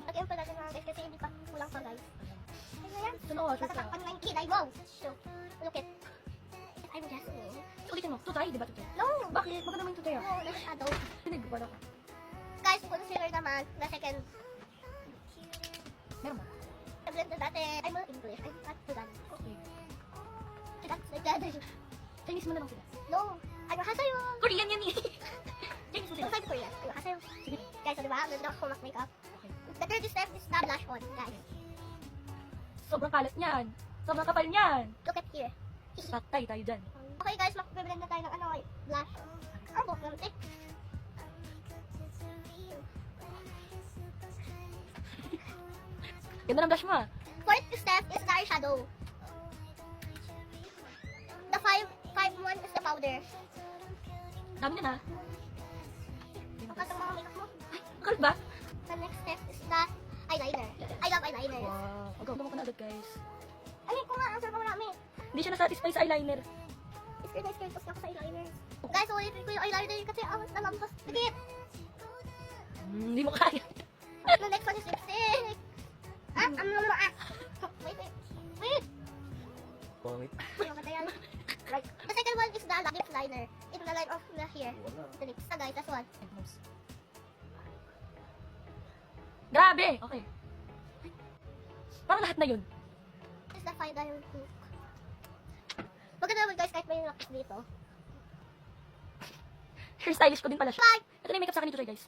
Lagyan pa natin mga guys kasi hindi pa kulang pa guys. Ayan. Sunod, Matatakpan na yung kilay mo. So, look it. I'm just ulitin mo. Tutay, di ba tutay? No! Bakit? Baka naman tutay No, nasa adult. Pinag-wala ko. Guys, consider naman na second. Meron ba? I-blend na natin. I'm not English. I'm not Sudan. Okay. That's like that. Chinese mo na lang sila. No! Annyeonghaseyo! Korean yan eh. Chinese mo sila. Don't say Korean. Annyeonghaseyo. Sige. Guys, so diba? Ganda ako mag-makeup. Okay. The third step is the blush on, guys. Sobrang kalat niyan. Sobrang kapal niyan. Look at here. Patay tayo dyan. Okay guys, mag-blend na tayo ng blush. Ang buhok ng tip. Ganda ng blush mo ah. Fourth step is the eyeshadow. The five one is the powder. Dami na na. Ang katang mga makeup mo. Kalat ba? The next step is the eyeliner. I love eyeliner. Wow. Magawa ko na agad guys. Alin ko nga, ang sarap marami. Hindi siya nasatisfy sa eyeliner. Scared ako sa eyeliner. Guys, ulitin ko yung eyeliner kasi awas na lampas. Dikit! Hindi mo kaya. The next one is lipstick. Ah, Wait. Pangit. Right. The second one is the lip liner. In the line of the hair. The lips. Guys, that's one. Grabe! Okay. Parang lahat na yun. This is the final look. Maganda naman guys, kahit may nakis dito. Hairstylist ko din pala siya. Bye! Ito na yung makeup sa akin ni Tutoy guys.